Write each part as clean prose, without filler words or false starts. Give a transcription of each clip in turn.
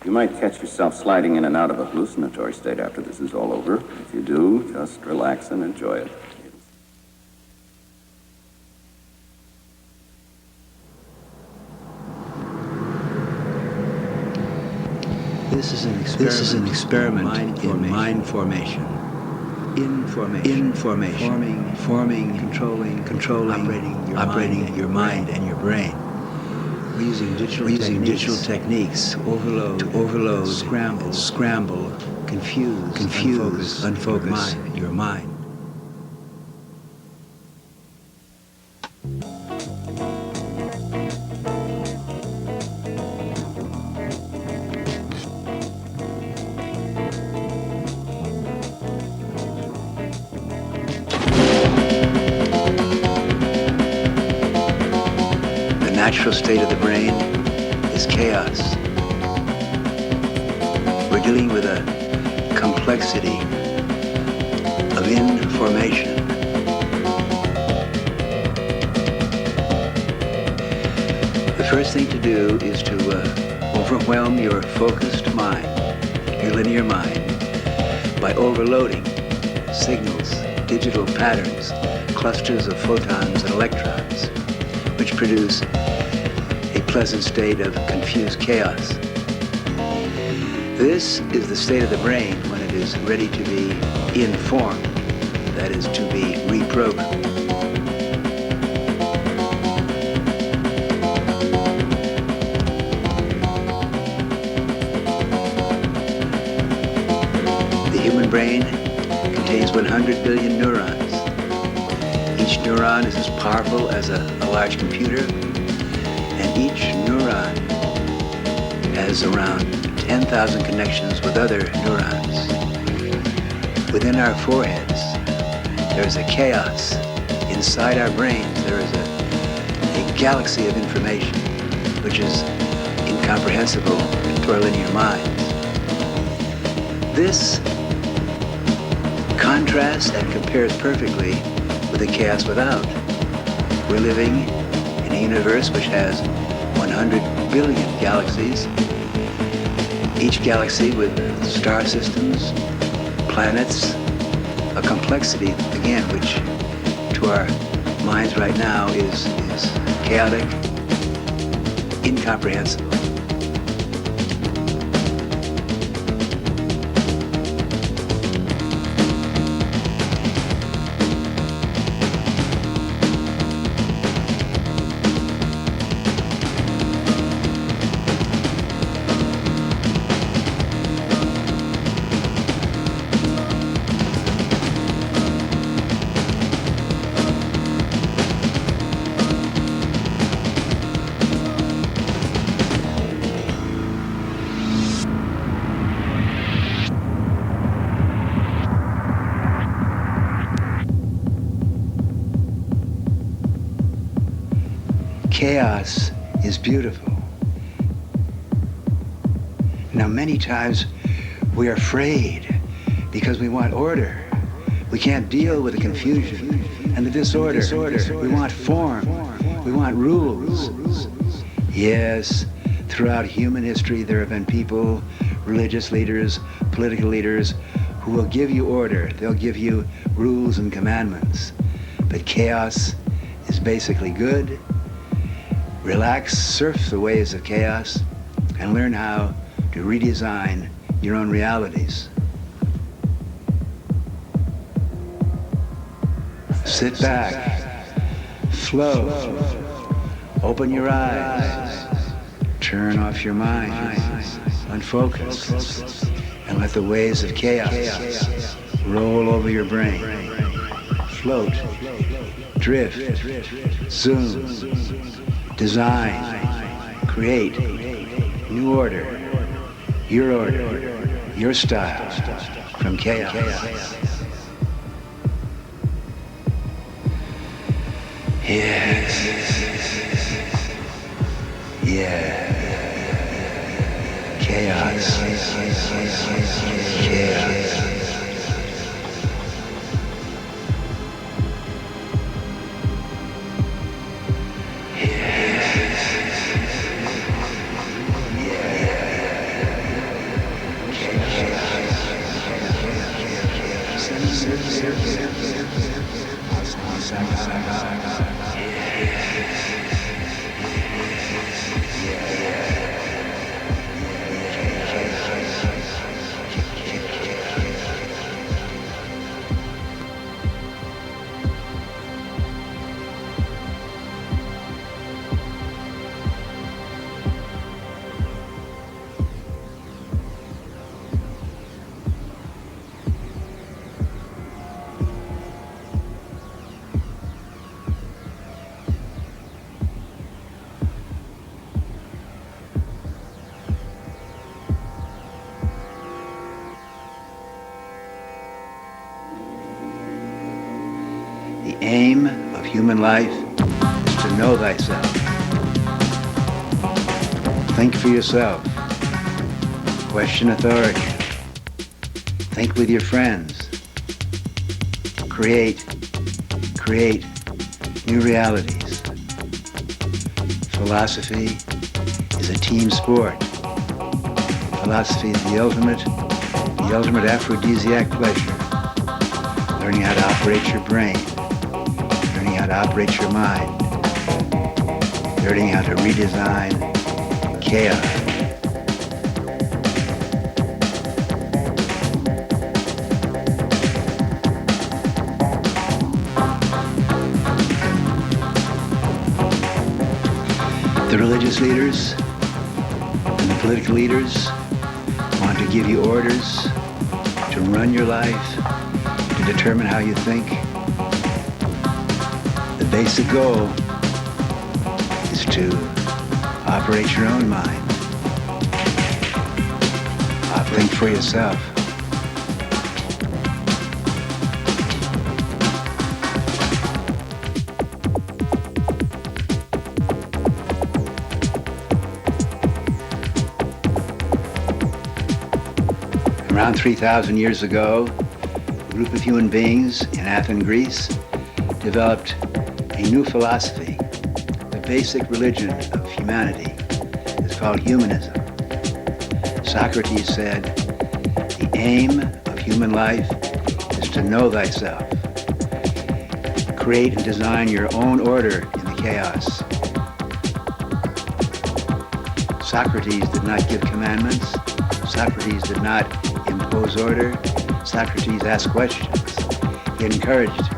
You might catch yourself sliding in and out of a hallucinatory state after this is all over. If you do, just relax and enjoy it. This is an experiment in mind formation. Information. Forming, controlling, operating your mind and your brain. We're using digital techniques to overload, scramble, confuse, unfocus your mind. The natural state of the brain is chaos. We're dealing with a complexity of information. The first thing to do is to overwhelm your focused mind, your linear mind, by overloading signals, digital patterns, clusters of photons and electrons, which produce a pleasant state of confused chaos. This is the state of the brain when it is ready to be informed, that is, to be reprogrammed. The human brain contains 100 billion neurons. Each neuron is as powerful as a large computer, and each neuron has around 10,000 connections with other neurons. Within our foreheads, there is a chaos. Inside our brains, there is a galaxy of information which is incomprehensible to our linear minds. This contrasts and compares perfectly with the chaos without. We're living in a universe which has 100 billion galaxies, each galaxy with star systems, planets, a complexity, again, which to our minds right now is chaotic, incomprehensible. Chaos is beautiful. Now, many times we're afraid because we want order. We can't deal with the confusion and the disorder. We want form. We want rules. Yes, throughout human history, there have been people, religious leaders, political leaders, who will give you order. They'll give you rules and commandments. But chaos is basically good. Relax, surf the waves of chaos, and learn how to redesign your own realities. Sit back, flow, open your eyes, turn off your mind, unfocus, and let the waves of chaos roll over your brain. Float, drift, zoom. Design, create, new order, your style, from chaos. Yes, yeah, chaos, chaos. human life is to know thyself. Think for yourself. Question authority. Think with your friends. Create new realities. Philosophy is a team sport. Philosophy is the ultimate aphrodisiac pleasure. Learning how to operate your brain, learning how to operate your mind, learning how to redesign chaos. The religious leaders and the political leaders want to give you orders to run your life, to determine how you think. The basic goal is to operate your own mind. Think for yourself. Around 3,000 years ago, a group of human beings in Athens, Greece, developed a new philosophy. The basic religion of humanity is called humanism. Socrates said, the aim of human life is to know thyself. Create and design your own order in the chaos. Socrates did not give commandments. Socrates did not impose order. Socrates asked questions. He encouraged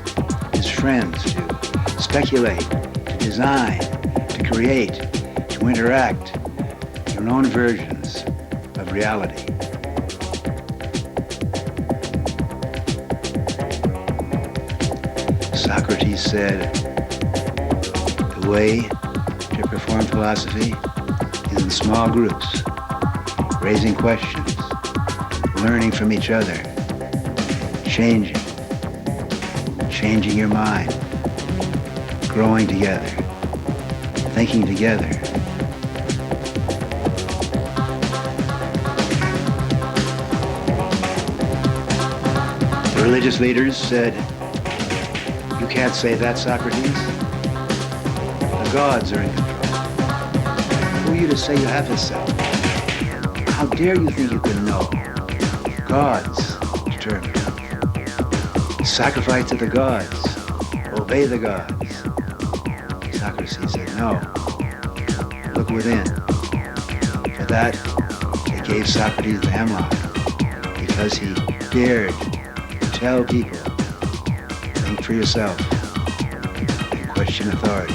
his friends to speculate, to design, to create, to interact your own versions of reality. Socrates said, the way to perform philosophy is in small groups, raising questions, learning from each other, changing your mind, growing together, thinking together. The religious leaders said, you can't say that, Socrates. The gods are in control. Who are you to say you have to say? How dare you think you can know? Gods determine. Sacrifice to the gods. Obey the gods. Socrates said, no. Look within. For that, they gave Socrates the hemlock, because he dared to tell people, think for yourself and question authority.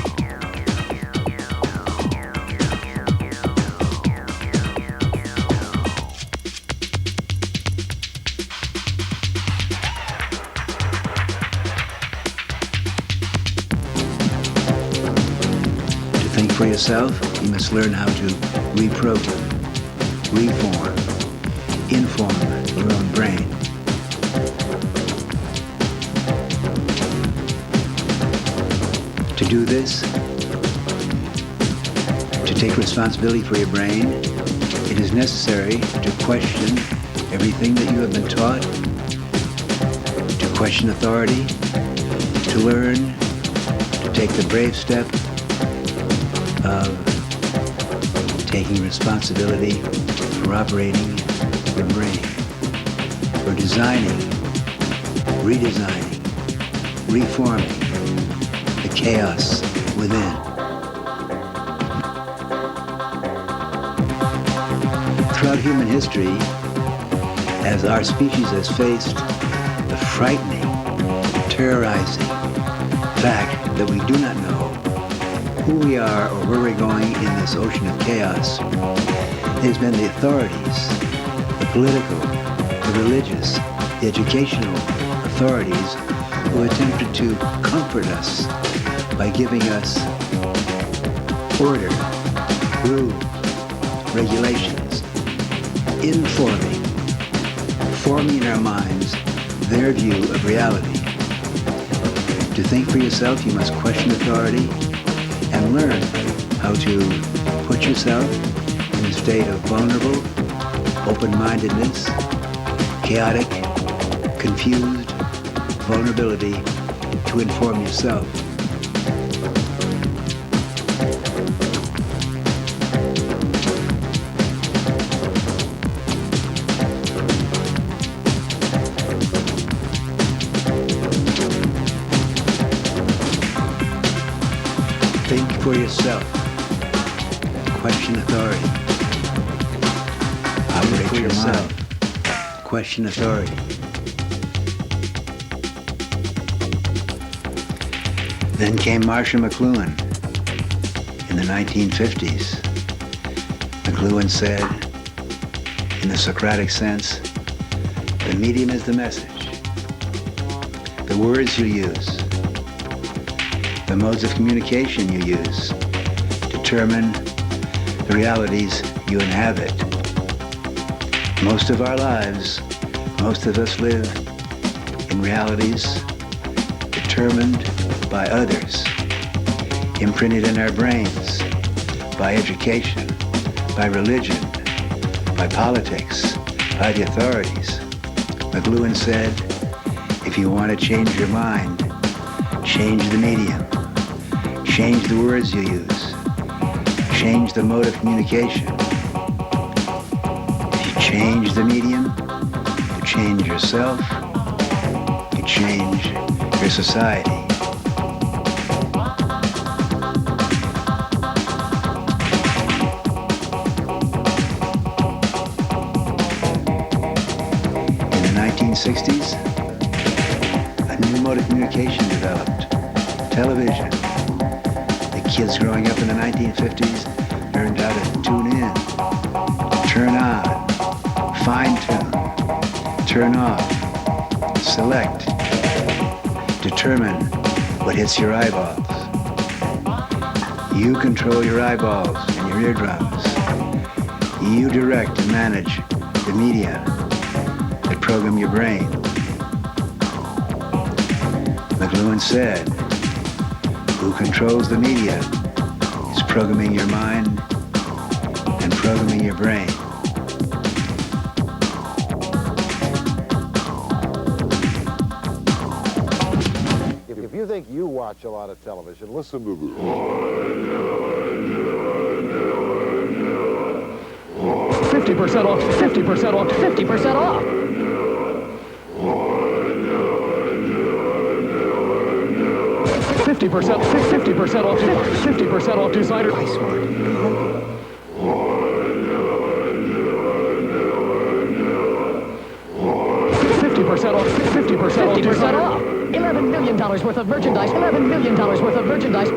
For yourself, you must learn how to reprogram, reform, inform your own brain. To do this, to take responsibility for your brain, it is necessary to question everything that you have been taught, to question authority, to learn, to take the brave step of taking responsibility for operating the brain, for designing, redesigning, reforming the chaos within. Throughout human history, as our species has faced the frightening, terrorizing fact that we do not know who we are or where we're going in this ocean of chaos, it has been the authorities, the political, the religious, the educational authorities who attempted to comfort us by giving us order, rules, regulations, forming in our minds their view of reality. To think for yourself, you must question authority and learn how to put yourself in a state of vulnerable, open-mindedness, chaotic, confused vulnerability to inform yourself. Think for yourself. Question authority. Operate for yourself. Question authority. Then came Marshall McLuhan in the 1950s. McLuhan said, in the Socratic sense, the medium is the message. The words you use, the modes of communication you use determine the realities you inhabit. Most of our lives, most of us live in realities determined by others, imprinted in our brains by education, by religion, by politics, by the authorities. McLuhan said, if you want to change your mind, change the medium. Change the words you use. Change the mode of communication. If you change the medium, you change yourself, you change your society. In the 1960s, a new mode of communication developed. Television. Kids growing up in the 1950s learned how to tune in, turn on, fine-tune, turn off, select, determine what hits your eyeballs. You control your eyeballs and your eardrums. You direct and manage the media that program your brain. McLuhan said, who controls the media is programming your mind and programming your brain. If you think you watch a lot of television, listen to this. 50% off, 50% off, 50% off. 50% off, 50% off designer. Ice Smart. 50% off, 50% off. $11 million worth of merchandise, $11 million worth of merchandise.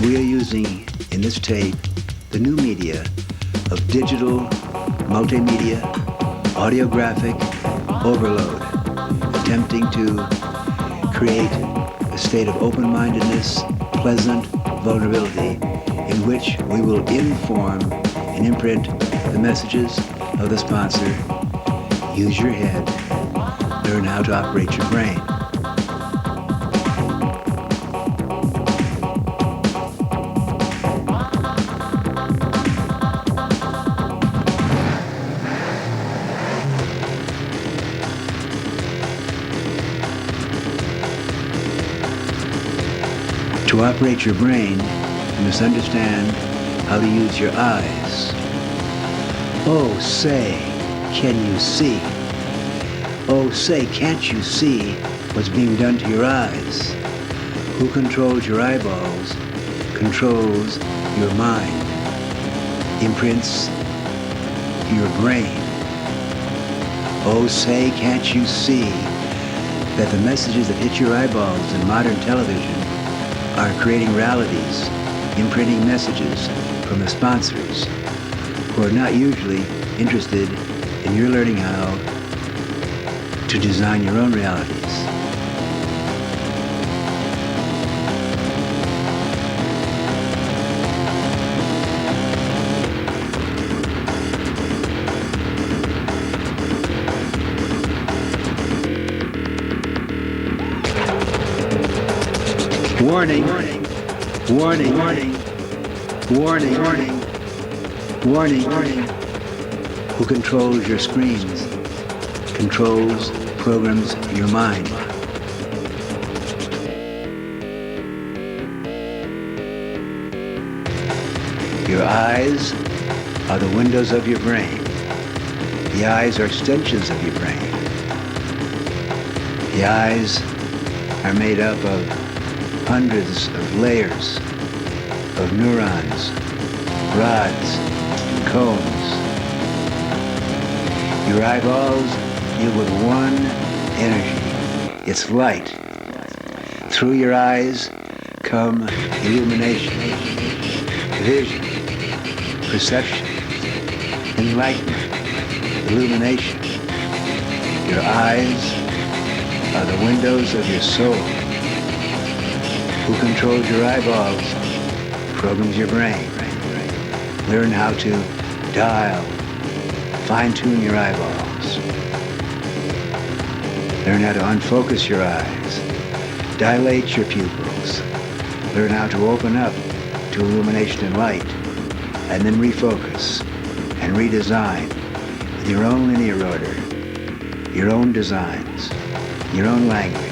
We are using, in this tape, the new media of digital, multimedia, audiographic overload, attempting to create a state of open-mindedness, pleasant vulnerability, in which we will inform and imprint the messages of the sponsor. Use your head. Learn how to operate your brain. To operate your brain, you must understand how to use your eyes. Oh, say, can you see? Oh, say, can't you see what's being done to your eyes? Who controls your eyeballs controls your mind, imprints your brain. Oh, say, can't you see that the messages that hit your eyeballs in modern television are creating realities, imprinting messages, from the sponsors, who are not usually interested in your learning how to design your own realities. Warning, warning, warning, warning, warning, warning, warning, warning. Who controls your screens, controls, programs your mind. Your eyes are the windows of your brain. The eyes are extensions of your brain. The eyes are made up of hundreds of layers of neurons, rods, and cones. Your eyeballs deal with one energy. It's light. Through your eyes come illumination, vision, perception, enlightenment, illumination. Your eyes are the windows of your soul. Who controls your eyeballs programs your brain. Learn how to dial, fine-tune your eyeballs. Learn how to unfocus your eyes, dilate your pupils. Learn how to open up to illumination and light, and then refocus and redesign with your own linear order, your own designs, your own language.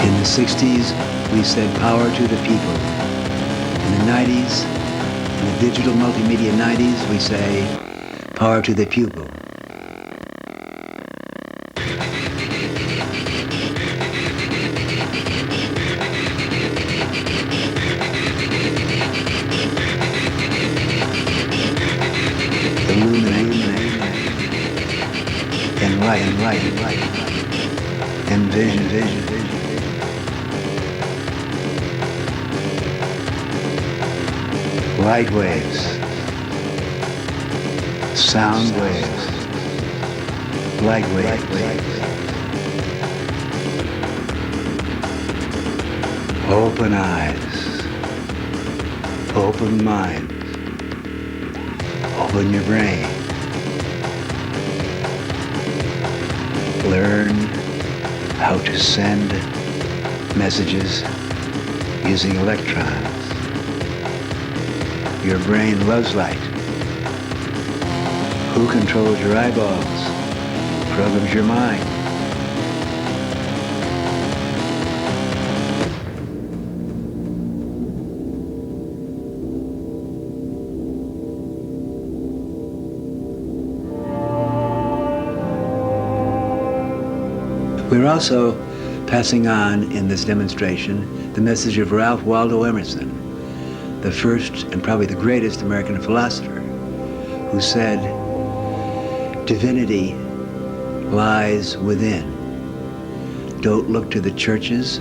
In the 60s, we said power to the people. In the 90s, in the digital multimedia 90s, we say power to the pupil. Illuminate, enlighten, and vision. Light waves, sound waves, light waves. Open eyes, open mind, open your brain. Learn how to send messages using electrons. Your brain loves light. Who controls your eyeballs? Programs your mind. We're also passing on in this demonstration the message of Ralph Waldo Emerson, the first and probably the greatest American philosopher, who said, divinity lies within. Don't look to the churches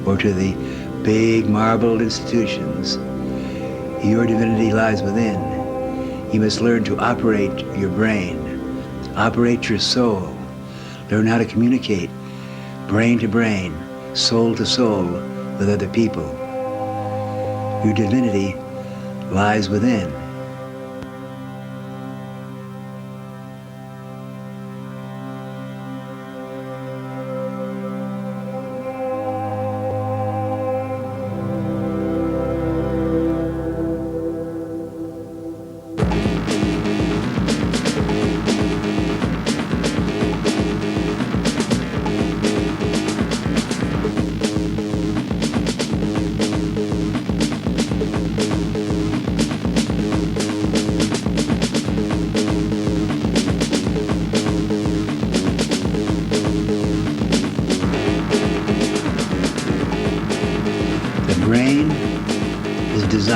or to the big marbled institutions. Your divinity lies within. You must learn to operate your brain, operate your soul, learn how to communicate brain to brain, soul to soul with other people. Your divinity lies within.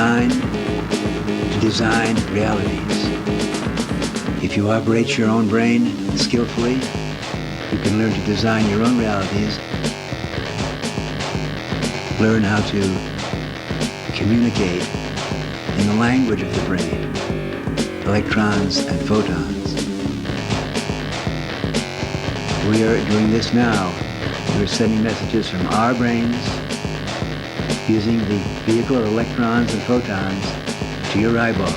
designed to design realities. If you operate your own brain skillfully, you can learn to design your own realities, learn how to communicate in the language of the brain, electrons and photons. We are doing this now. We're sending messages from our brains using the vehicle of electrons and photons to your eyeballs.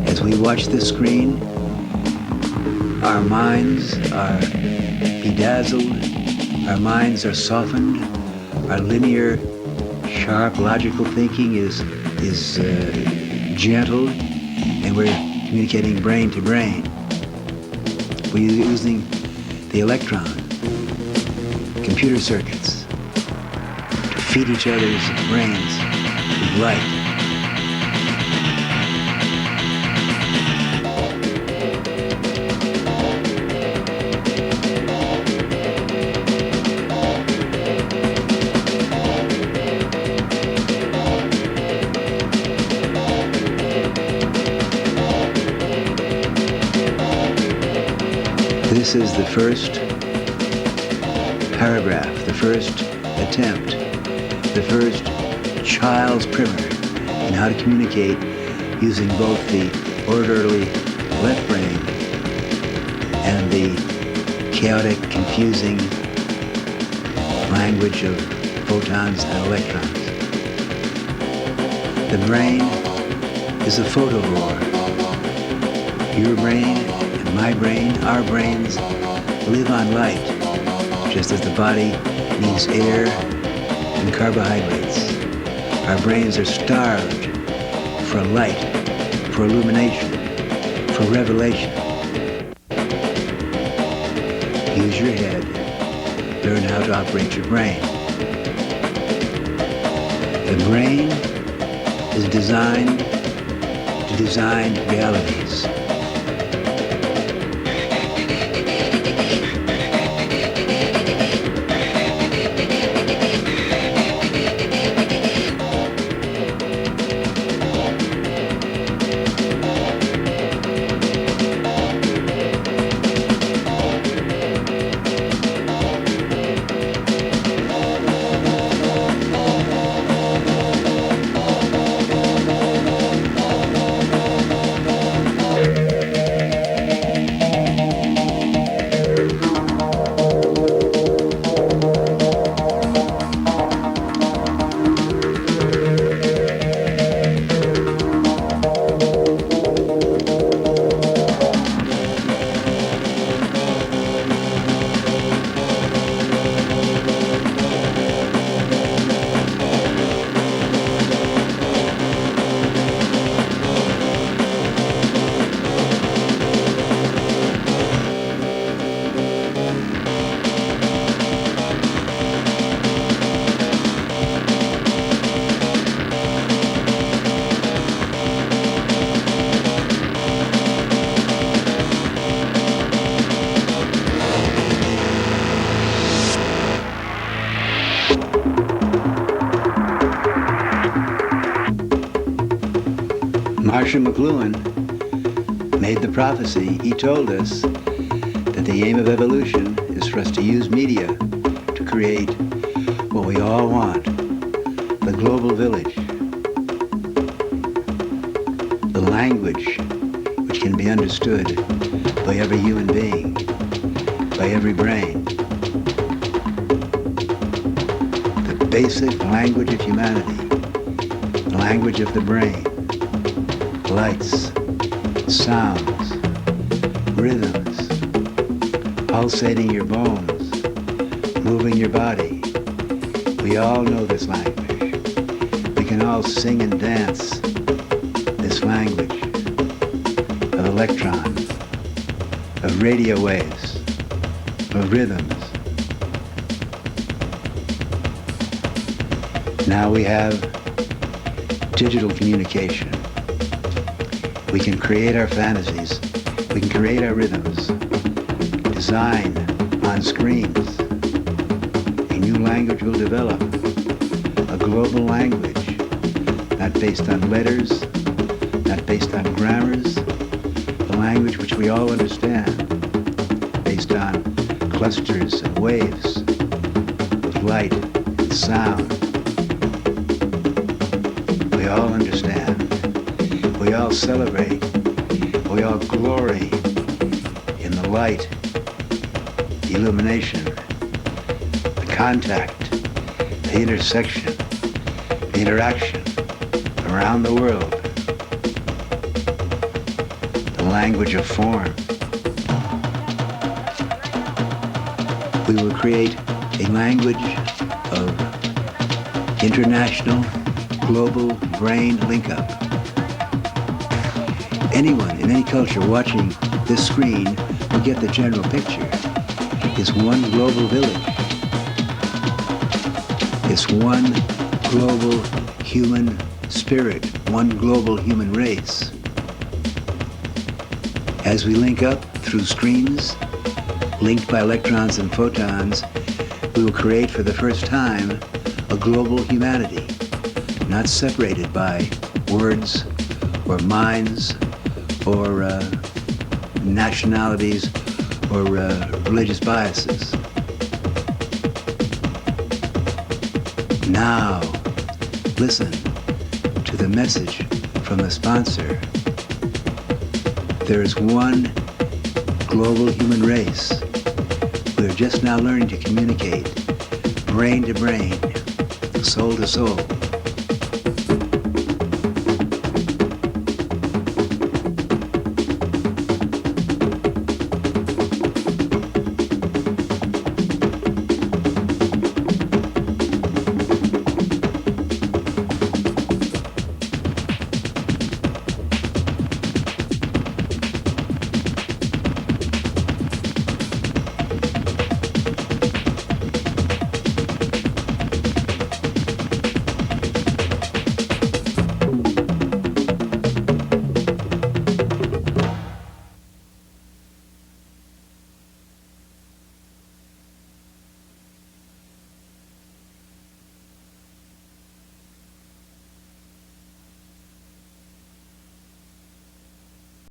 As we watch the screen, our minds are bedazzled, our minds are softened, our linear, sharp, logical thinking is gentle, and we're communicating brain to brain. We're using the electron, computer circuits, to feed each other's brains with light. This is the first paragraph, the first attempt, the first child's primer in how to communicate using both the orderly left brain and the chaotic, confusing language of photons and electrons. The brain is a photovore. Your brain and my brain, our brains, live on light, just as the body needs air and carbohydrates. Our brains are starved for light, for illumination, for revelation. Use your head. Learn how to operate your brain. The brain is designed to design realities. Marshall McLuhan made the prophecy. He told us that the aim of evolution is for us to use media to create what we all want, the global village, the language which can be understood by every human being, by every brain, the basic language of humanity, the language of the brain. Lights, sounds, rhythms, pulsating your bones, moving your body. We all know this language. We can all sing and dance this language of electrons, of radio waves, of rhythms. Now we have digital communication. We can create our fantasies. We can create our rhythms. Design on screens. A new language will develop. A global language, not based on letters, not based on grammars, a language which we all understand, based on clusters and waves of light and sound. We all understand. We all celebrate. We all glory in the light, the illumination, the contact, the intersection, the interaction around the world. The language of form. We will create a language of international, global brain link-up. Anyone in any culture watching this screen will get the general picture. It's one global village. It's one global human spirit, one global human race. As we link up through screens, linked by electrons and photons, we will create for the first time a global humanity, not separated by words or minds or nationalities or religious biases. Now, listen to the message from the sponsor. There is one global human race. We are just now learning to communicate brain to brain, soul to soul.